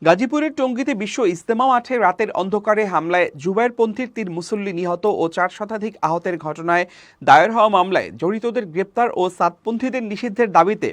গাজীপুরের টঙ্গীতে বিশ্ব ইজতেমা মাঠে রাতের অন্ধকারে হামলায় জুবায়েরপন্থীর ৩ মুসল্লি নিহত ও ৪ শতাধিক আহতের ঘটনায় দায়ের হওয়া মামলায় জড়িতদের গ্রেপ্তার ও সাতপন্থীদের নিষিদ্ধের দাবিতে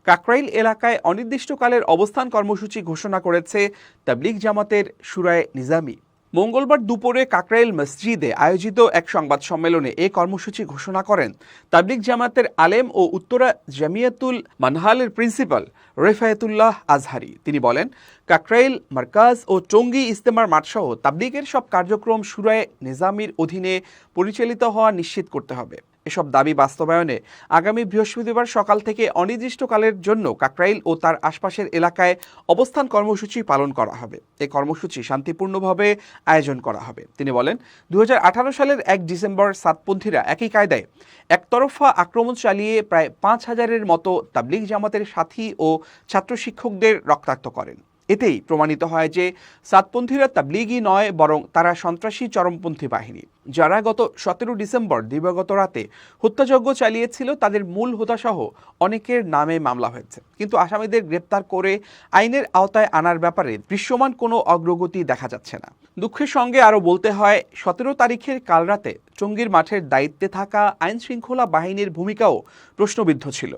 কাকরাইল এলাকায় অনির্দিষ্টকালের অবস্থান কর্মসূচি ঘোষণা করেছে তাবলিগ জামাতের শুরায়ে নিজামী। মঙ্গলবার দুপুরে কাকরাইল মসজিদে আয়োজিত এক সংবাদ সম্মেলনে এ কর্মসূচি ঘোষণা করেন তাবলিগ জামাতের আলেম ও উত্তরা জামিয়াতুল মানহালের প্রিন্সিপাল রেফায়েতুল্লাহ আজহারি। তিনি বলেন, কাকরাইল, মার্কাজ ও টঙ্গী ইজতেমার মাঠসহ তাবলিগের সব কার্যক্রম শুরায়ে নিজামীর অধীনে পরিচালিত হওয়া নিশ্চিত করতে হবে। এসব দাবি বাস্তবায়নে আগামী বৃহস্পতিবার সকাল থেকে অনির্দিষ্টকালের জন্য কাকরাইল ও তার আশপাশের এলাকায় অবস্থান কর্মসূচি পালন করা হবে। এই কর্মসূচি শান্তিপূর্ণভাবে আয়োজন করা হবে। তিনি বলেন, 2018 সালের 1 ডিসেম্বর সাতপন্থীরা একই কায়দায় একতরফা আক্রমণ চালিয়ে প্রায় 5,000-এর মতো তাবলিগ জামাতের সাথী ও ছাত্র শিক্ষকদের রক্তাক্ত করেন। এতেই প্রমাণিত হয় যে সাতপন্থীরা তাবলিগই নয়, বরং তারা সন্ত্রাসী চরমপন্থী বাহিনী, যারা গত 17 ডিসেম্বর দিবাগত রাতে হত্যাযজ্ঞ চালিয়েছিল। তাদের মূল হোতাসহ অনেকের নামে মামলা হয়েছে, কিন্তু আসামিদের গ্রেপ্তার করে আইনের আওতায় আনার ব্যাপারে দৃশ্যমান কোনো অগ্রগতি দেখা যাচ্ছে না। দুঃখের সঙ্গে আরও বলতে হয়, 17 তারিখের কাল রাতে টঙ্গীর মাঠের দায়িত্বে থাকা আইন শৃঙ্খলা বাহিনীর ভূমিকাও প্রশ্নবিদ্ধ ছিল।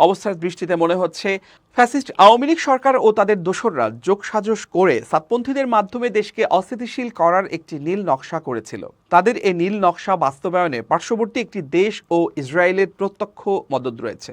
অবস্থার দৃষ্টিতে মনে হচ্ছে ফ্যাসিস্ট আওয়ামী লীগ সরকার ও তাদের দোসররা যোগসাজশ করে সাতপন্থীদের মাধ্যমে দেশকে অস্থিতিশীল করার একটি নীল নকশা করেছিল। তাদের এই নীল নকশা বাস্তবায়নে পার্শ্ববর্তী একটি দেশ ও ইসরায়েলের প্রত্যক্ষ মদদ রয়েছে।